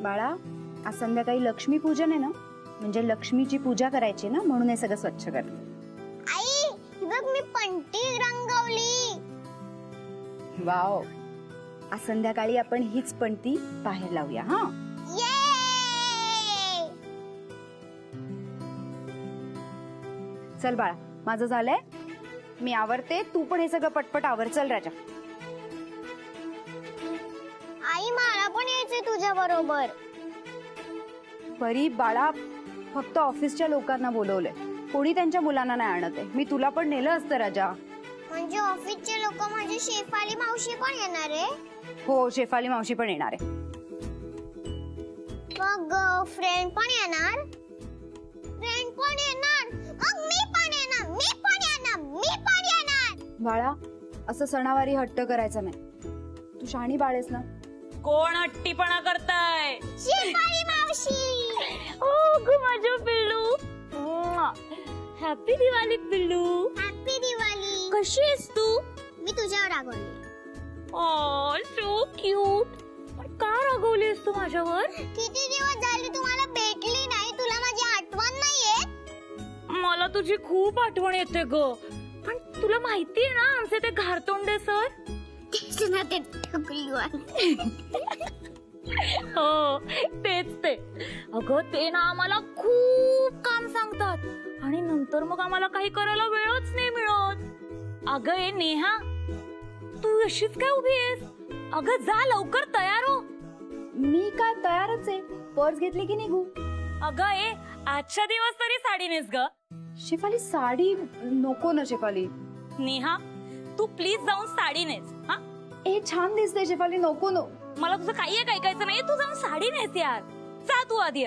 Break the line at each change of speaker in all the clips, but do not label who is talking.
बाळा, आज संध्याकाळी लक्ष्मी पूजन आहे ना, म्हणजे लक्ष्मीची पूजा करायची ना, म्हणून हे सगळं स्वच्छ कर.
आई, ही बघ मी पंटी रंगवली.
वाव, आज संध्याकाळी आपण हीच पणती बाहेर लावूया. हा, चल बाळा, माझं झालंय, मी आवरते, तू पण हे सगळं पटपट आवर. चल राजा.
आई, मला पण यायचंय तुझ्या बरोबर.
परी बाळा, फक्त ऑफिसच्या लोकांना बोलवलंय, कोणी त्यांच्या मुलांना नाही आणत आहे. मी तुला पण नेलं असतं राजा.
म्हणजे ऑफिसचे लोक म्हणजे शेफाली मावशी पण येणार आहे?
हो, शेफाली मावशी पण येणार आहे.
मग फ्रेंड पण येणार? फ्रेंड पण येणार, मग मी पण येणार, मी पण येणार, मी पण येणार.
बाळा, असं सणावारी हट्ट करायचा नाही. तू शहाणी बाळेस ना.
कोण हट्टीपणा करताय?
शेफाली मावशी.
ओ गो माझं पिल्लू, हॅपी दिवाळी पिल्लू.
हॅपी दिवाळी.
कशी आहेस तू?
मी तुझ्यावर रागवली.
ओ सो क्यूट. पण का रागवलीस तू माझ्यावर?
किती दिवस झाले तुम्हाला भेटली नाही, तुला माझी आठवण नाही येत?
मला तुझी खूप आठवण येते ग. पण तुला माहितीये ना आमचे ते घारतोंडे सर?
ते टकलीवाल.
हो, तेच ते. अगं ते ना आम्हाला खूप काम सांगतात आणि नंतर मग आम्हाला काही करायला वेळच नाही मिळत. अगं ए नेहा, तू अशीच काय उभी आहेस? अगं जा लवकर तयार हो.
मी काय तयारच आहे, पर्स घेतली की निघू.
अगं ए, आजच्या दिवस तरी साडी नेस ग.
शेफाली, साडी नको ना शेफाली.
नेहा, तू प्लीज जाऊन साडी नेस. हा,
ए छान दिसते शेफाली, नको नो.
मला तुझं काही एक ऐकायचं नाही, तू जाऊन साडी नेस यार. जा तू आधी.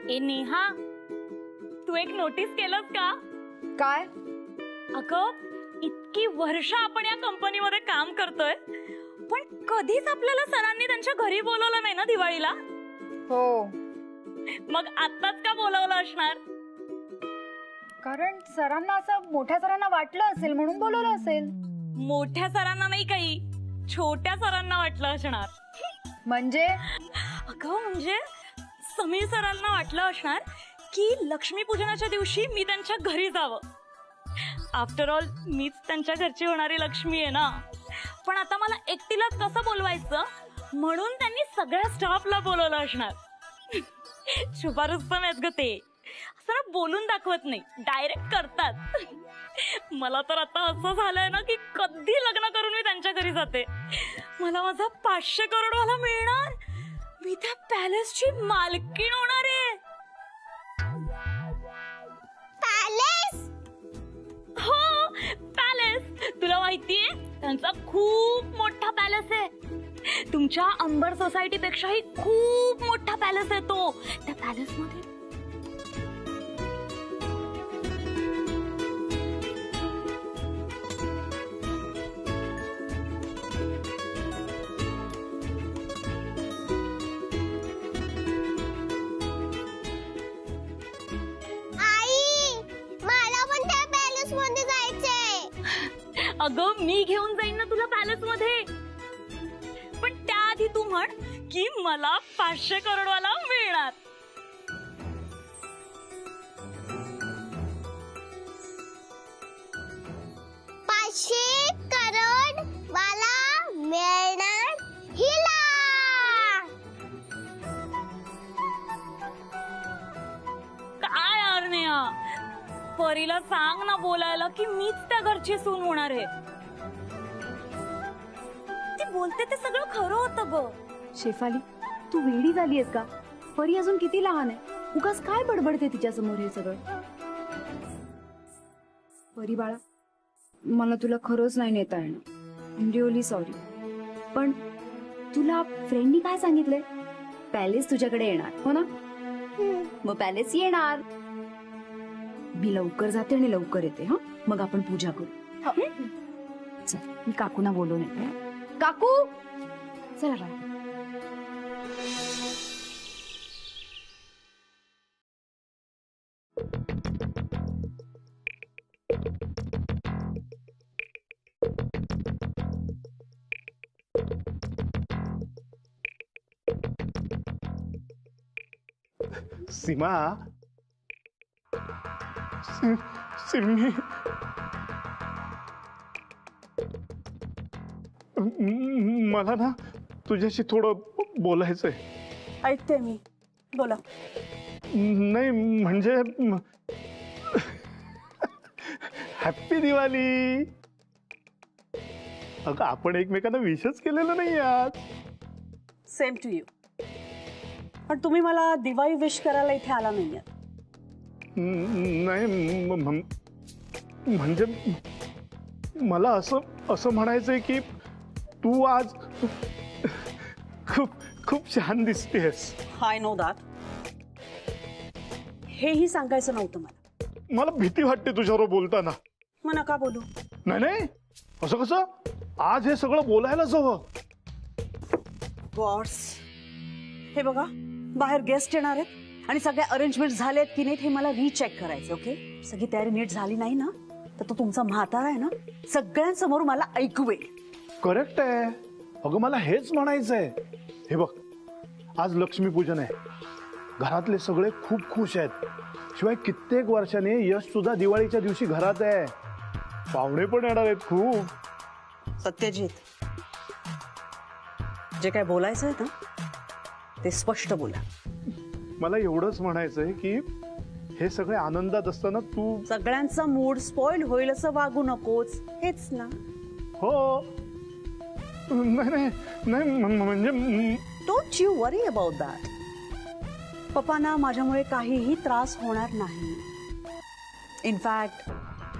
ए नेहा, तू एक नोटीस केलंस का?
काय?
अगं, इतकी वर्ष आपण या कंपनीमध्ये काम करतोय, पण कधीच आपल्याला सरांनी त्यांच्या घरी बोलवलं नाही ना दिवाळीला.
हो,
मग आत्ताच का बोलवलं असणार?
कारण सरांना असं मोठ्या सरांना वाटलं असेल म्हणून बोलवलं असेल.
मोठ्या सरांना नाही, काही छोट्या सरांना वाटलं असणार.
म्हणजे?
अगं म्हणजे समीर सरांना वाटलं असणार की लक्ष्मीपूजनाच्या दिवशी मी त्यांच्या घरी जावं. आफ्टर ऑल मीच त्यांच्या घरची होणारी लक्ष्मी आहे ना. पण आता मला एकटीलाच कसं बोलवायचं, म्हणून त्यांनी सगळ्या स्टाफला बोलवलं असणार. शुभारुस्तम आहेत ग ते, असं ना बोलून दाखवत नाही, डायरेक्ट करतात. मला तर आता असं झालंय ना की कधी लग्न करून मी त्यांच्या घरी जाते. मला माझा 500 करोडवाला मिळणार, मी त्या पॅलेसची मालकीण होणार आहे.
पॅलेस?
हो, पॅलेस. तुला माहितीये त्यांचा खूप मोठा पॅलेस आहे. तुमच्या अंबर सोसायटी पेक्षाही खूप मोठा पॅलेस आहे तो. त्या पॅलेस मध्ये अगं मी घेऊन जाईन ना तुला पॅलेस मध्ये. पण त्याआधी तू म्हण की मला 500 करोडवाला मिळणार.
करोड वाला मिळणार हिला.
काय यार नेहा, परीला सांग ना बोलायला की मीच त्या घरची सून होणार आहे. ती बोलते ते सगळं खरं होतं ग.
शेफाली, तू वेडी झालीयस का? परी अजून किती लहान आहे, उगाच काय बडबडते तिच्या समोर हे सगळं. परी बाळा, मला तुला खरंच नाही नेता येणार. I am really sorry. पण तुला फ्रेंडनी काय सांगितलंय? पॅलेस तुझ्याकडे येणार, हो ना? मग पॅलेस येणार. मी लवकर जाते आणि लवकर येते. हा, मग आपण पूजा करू. चल, मी काकूना बोलवून येते. काकू, चला बाळा.
सीमा, सिम्मी, मला ना तुझ्याशी थोडं बोलायचंय.
ऐकते मी, बोला.
नाही म्हणजे हॅप्पी दिवाळी. अगं आपण एकमेकांना विशच केलेलं नाही आज.
Same to you. पण तुम्ही मला दिवाळी विश करायला इथे आला नाहीये.
नाही म्हणजे मला असं असं म्हणायचंय की तू आज खूप खूप छान दिसतेस.
I know that. हेही सांगायचं नव्हतं मला.
मला भीती वाटते तुझ्याबरोबर बोलताना.
मग नका बोलू.
नाही नाही, असं कसं? आज हे सगळं बोलायलाच हवं.
बॉस, हे बघा, बाहेर गेस्ट येणार आहेत आणि सगळे अरेंजमेंट झालेत की नाहीत हे मला रीचेक करायचं. ओके, सगळी तयारी नीट झाली नाही ना तर तो तुमचा म्हातारा आहे ना सगळ्यांसमोर मला ऐकू येईल.
करेक्ट आहे. अगं मला हेच म्हणायचंय. हे बघ, आज लक्ष्मीपूजन आहे. घरातले सगळे खूप खुश आहेत. शिवाय कित्येक वर्षाने यश सुद्धा दिवाळीच्या दिवशी घरात आहे. पाहुणे पण येणार आहेत खूप.
सत्यजित, जे काय बोलायचं आहे ना ते स्पष्ट बोला.
मला एवढंच म्हणायचंय की हे सगळे आनंदात असताना तू.
सगळ्यांचा मूड स्पॉइल होईल असं वागू नकोच, हेच ना.
हो. नाही नाही नाही म्हणजे
don't you worry about that. पप्पांना माझ्यामुळे काहीही त्रास होणार नाही. इनफॅक्ट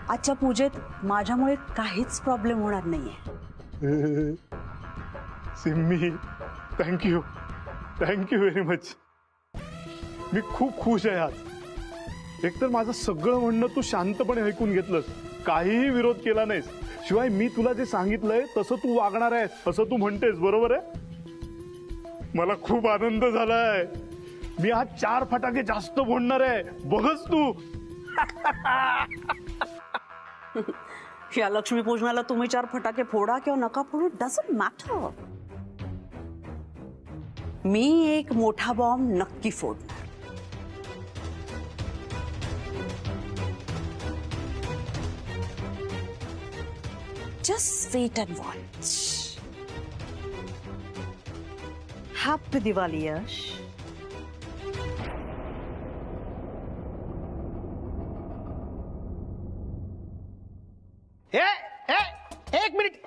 आजच्या पूजेत माझ्यामुळे काहीच प्रॉब्लेम होणार नाहीये.
Simmi, thank you very much. मी खूप खुश आहे आज. एकतर माझं सगळं म्हणणं तू शांतपणे ऐकून घेतलंस, काहीही विरोध केला नाहीस. शिवाय मी तुला जे सांगितलंय तसं तू वागणार आहेस असं तू म्हणतेस. बरोबर आहे. मला खूप आनंद झालाय. मी आज 4 फटाके जास्त फोडणार आहे, बघच तू.
या लक्ष्मीपूजनाला तुम्ही 4 फटाके फोडा किंवा नका फोडू, डझंट मॅटर. मी एक मोठा बॉम्ब नक्की फोडणार. Just wait and watch. Happy Diwali, Yash.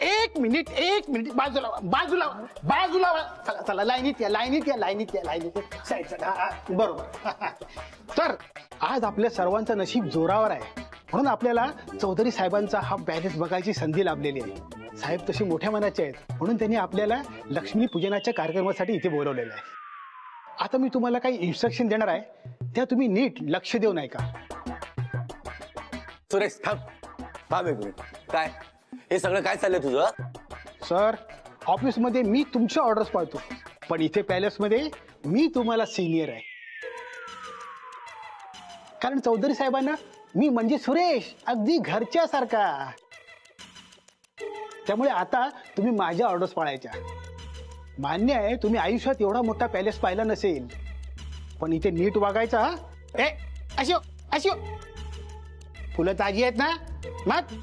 एक मिनिट बाजूला चला लाईनीत या. साईड बरोबर. तर आज आपल्या सर्वांचं नशीब जोरावर आहे म्हणून आपल्याला चौधरी साहेबांचा हा पॅलेस बघायची संधी लाभलेली आहे. साहेब तशी मोठ्या मनाचे आहेत म्हणून त्यांनी आपल्याला लक्ष्मी पूजनाच्या कार्यक्रमासाठी इथे बोलवलेलं आहे. आता मी तुम्हाला काही इन्स्ट्रक्शन देणार आहे, त्या तुम्ही नीट लक्ष देऊन ऐका.
सुरेश थांब एक मिनिट. काय हे सगळं काय चाललंय तुझं?
सर, ऑफिसमध्ये मी तुमच्या ऑर्डर्स पाळतो, पण इथे पॅलेसमध्ये मी तुम्हाला सिनियर आहे. कारण चौधरी साहेबांना मी म्हणजे सुरेश, अगदी घरच्यासारखा. त्यामुळे आता तुम्ही माझ्या ऑर्डर्स पाळायच्या. मान्य आहे तुम्ही आयुष्यात एवढा मोठा पॅलेस पाहिला नसेल, पण इथे नीट वागायचा. अशी फुलं ताजी आहेत ना, मग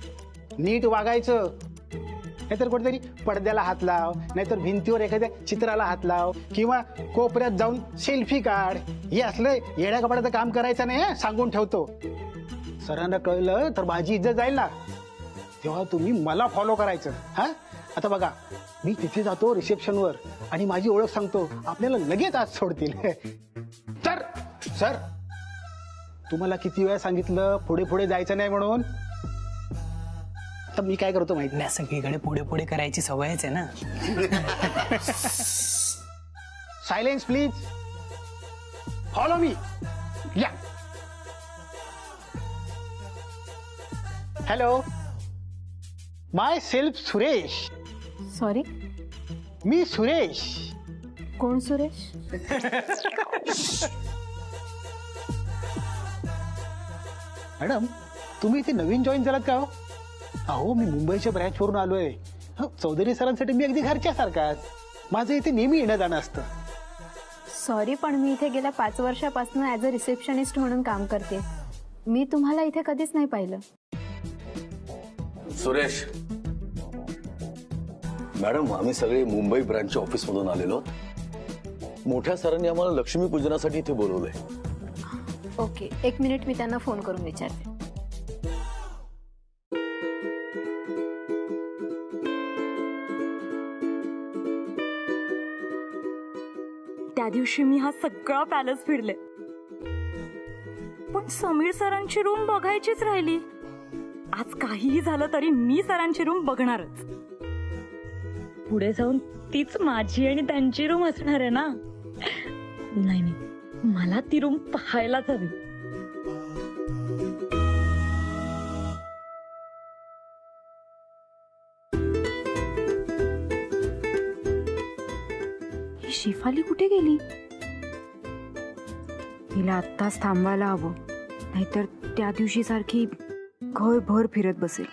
नीट वागायचं. नाहीतर कुठेतरी पडद्याला हात लाव, नाहीतर भिंतीवर एखाद्या चित्राला हात लाव, किंवा कोपऱ्यात जाऊन सेल्फी काढ. हे असलं येड्या कपड्याचं काम करायचं नाही, सांगून ठेवतो. सरांना कळलं तर माझी इज्जत जाईल ना. तेव्हा तुम्ही मला फॉलो करायचं. हा, आता बघा, मी तिथे जातो रिसेप्शनवर आणि माझी ओळख सांगतो, आपल्याला लगेच आज सोडतील. तर सर, तुम्हाला किती वेळा सांगितलं पुढे पुढे जायचं नाही म्हणून. तर मी काय करतो माहिती नाही,
सगळीकडे पुढे पुढे करायची सवयच आहे ना.
Silence please. Follow me. या. हॅलो, माय सेल्फ सुरेश.
सॉरी,
मी सुरेश.
कोण सुरेश?
मॅडम तुम्ही इथे नवीन जॉईन झालात का हो? अहो मी मुंबईच्या ब्रँच वरून आलोय. चौधरी सरांसाठी मी अगदी घरच्यासारखाच. माझं इथे नेहमी येणं जाणं असतं.
सॉरी, पण मी इथे गेल्या 5 वर्षापासून ॲज अ रिसेप्शनिस्ट म्हणून काम करते. मी तुम्हाला इथे कधीच नाही पाहिलं.
सुरेश मॅडम, आम्ही सगळे मुंबई ब्रँचच्या ऑफिस मधून आलेलो. मोठ्या सरांनी आम्हाला लक्ष्मी पूजनासाठी इथे बोलवलंय.
ओके, 1 मिनिट, मी त्यांना फोन करून विचारते.
त्या दिवशी मी हा सगळा पॅलेस फिरले, पण समीर सरांची रूम बघायचीच राहिली. आज काहीही झालं तरी मी सरांची रूम बघणारच. पुढे जाऊन तीच माझी आणि त्यांची रूम असणार आहे ना. नाही नाही, मला ती रूम पाहायलाच हवी.
ही शेफाली कुठे गेली? तिला आत्ताच थांबवायला हवं, नाहीतर त्या दिवशी सारखी घरभर फिरत बसेल.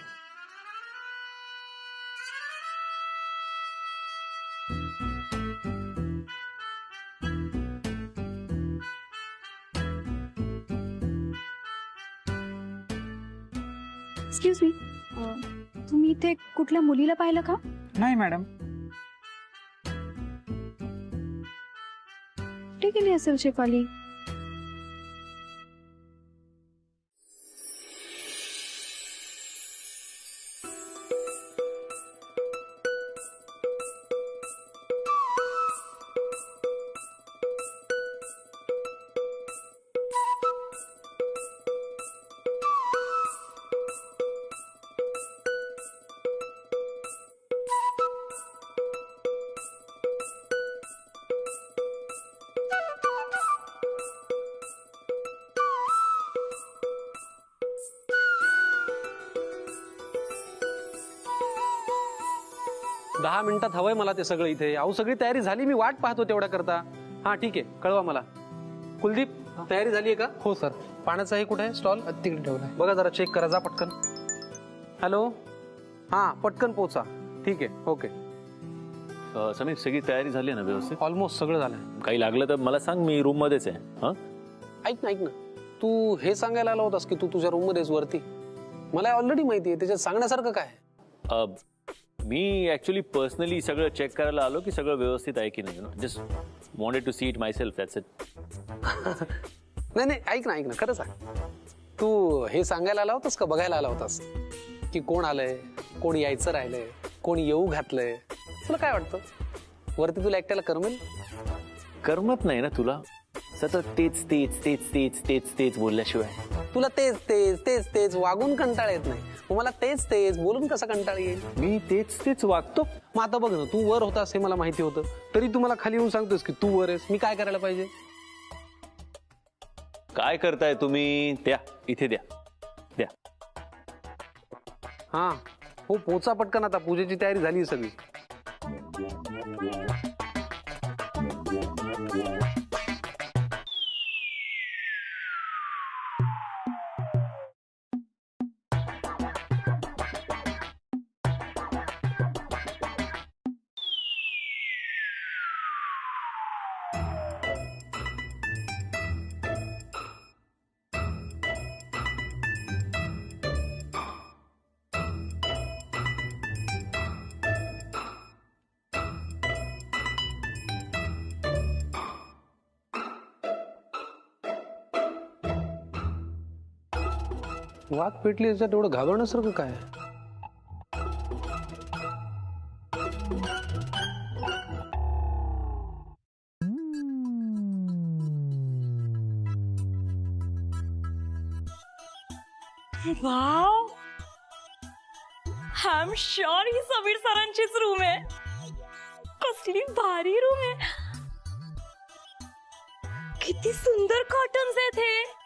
एक्सक्यूज मी, तुम्ही इथे कुठल्या मुलीला पाहिलं का?
नाही मॅडम.
कुठे गेली असेल शेफाली?
दहा मिनिटात हवंय मला ते सगळं इथे. अहो सगळी तयारी झाली, मी वाट पाहतो तेवढ्या करता. हा ठीक आहे, कळवा मला. कुलदीप, तयारी झाली आहे का?
हो सर.
पाण्याचा हे कुठे आहे स्टॉल?
तिकडे ठेवलाय.
बघा जरा, चेक करा, जा पटकन. हॅलो, हा पटकन पोचा. ठीक आहे, ओके.
समीर, सगळी तयारी झाली ना व्यवस्थित?
ऑलमोस्ट सगळं झालंय.
काही लागलं तर मला सांग, मी रूम मध्येच आहे. हा,
ऐक ना, तू हे सांगायला आला होतास की तू तुझ्या रूम मध्येच वरती. मला ऑलरेडी माहिती आहे, त्याच्यात सांगण्यासारखं काय?
मी ऍक्च्युली पर्सनली सगळं चेक करायला आलो की सगळं व्यवस्थित आहे की नाही. Just wanted to see it myself, that's it.
नाही, ऐक ना, खरं सांग. तू हे सांगायला आला होतास का बघायला आला होतास की कोण आलंय, कोण यायचं राहिलंय, कोण येऊ घातलंय? तुला काय वाटतं, वरती तुला एकट्याला करमेल?
करमत नाही ना तुला सतत तेच तेच तेच तेच तेच तेच बोलल्याशिवाय?
तुला तेच तेच तेच तेच वागून कंटाळ येत नाही, मला तेच तेच बोलून कसा कंटाळ येईल?
मी तेच तेच वागतो.
मग आता बघ ना, तू वर होतास हे मला माहिती होतं, तरी तू मला खाली येऊन सांगतोस की तू वर आहेस. मी काय करायला पाहिजे?
काय करताय तुम्ही? द्या इथे, द्या द्या.
हा हो, पोचा पटकन, आता पूजेची तयारी झाली सगळी. वाघ पेटली याच्यात एवढं घाबरण्यासारखं काय?
वाव, आय एम शुअर ही समीर सरांचीच रूम आहे. कसली भारी रूम आहे. किती सुंदर कॉटन्स आहेत हे.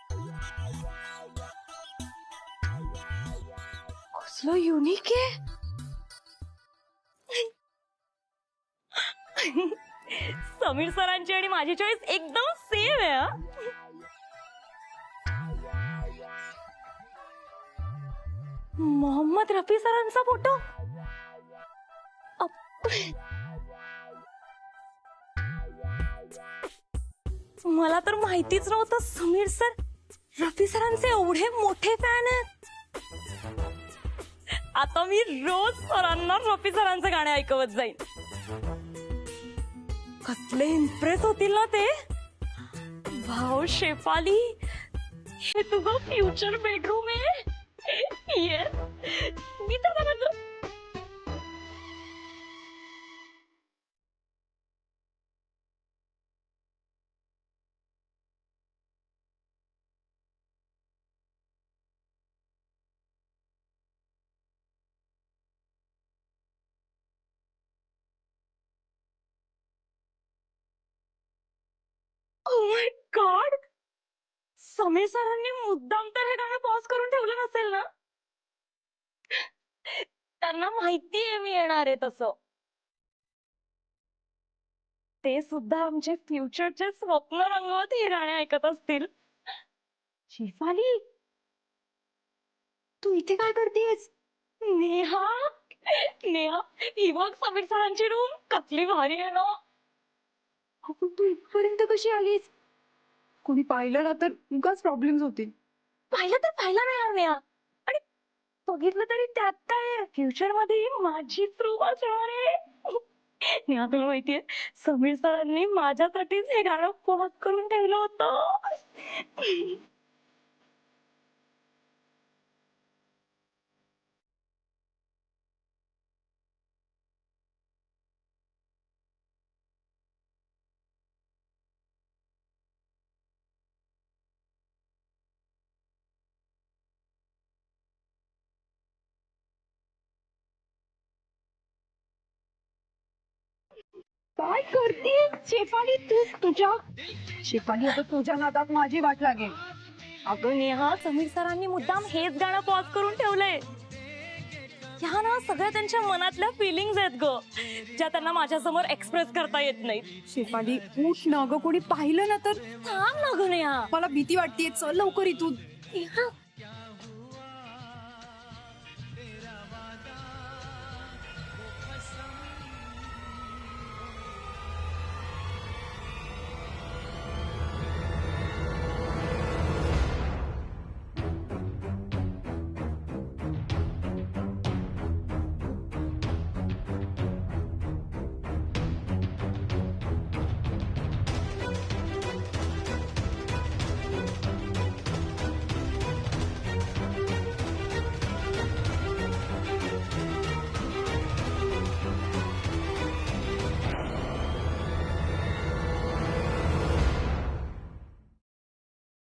कसलं युनिक आहे. समीर सरांची आणि माझी चॉईस एकदम सेम आहे. मोहम्मद रफी सरांचा फोटो. मला तर माहितीच नव्हतं समीर सर रफी सरांचे एवढे मोठे फॅन आहेत. आता मी रोज सरांना रफी सरांचे गाणे ऐकवत जाईन. कसले इम्प्रेस होतील ना ते. भाऊ शेफाली, हे तुझं फ्युचर बेडरूम आहे. येस, मी तर म्हणतो. Oh my God! समीर सरांनी मुद्दाम तर हे गाणं पॉज करून ठेवलं नसेल ना. त्यांना माहितीये मी येणार आहे तसं. ते सुद्धा आमचे फ्युचरचे स्वप्न रंगवत हे गाणे ऐकत असतील. शेफाली, तू इथे काय करतेस? नेहा, नेहा, ही बघ समीर सरांची रूम कसली भारी आहे ना.
तू इथपर्यंत कशी आलीस? कोणी पाहिलं ना तर उगाच प्रॉब्लेम्स होतील.
पाहिलं तर पाहिलं नाही नेहा, आणि बघितलं तरी त्यात काय. फ्युचर मध्ये माझीच रूम असणार आहे. नेहा, तुला माहितीये समीर सरांनी माझ्यासाठीच हे गाणं पॉज करून ठेवलं होतं.
काय करते शेफाली तू? शेफाली, आता तुझ्या नादात माझी वाट लागेल.
अगं नेहा, समीर सरांनी मुद्दाम हेच गाणं पॉज करून ठेवलंय. ह्या ना सगळ्या त्यांच्या मनातल्या फिलिंग्स आहेत ग, ज्या त्यांना माझ्यासमोर एक्सप्रेस करता येत नाहीत.
शेफाली, उठ ना ग, कोणी पाहिलं ना तर.
थांब ना ग नेहा.
मला भीती वाटतेय, चल लवकर इथून.
नेहा,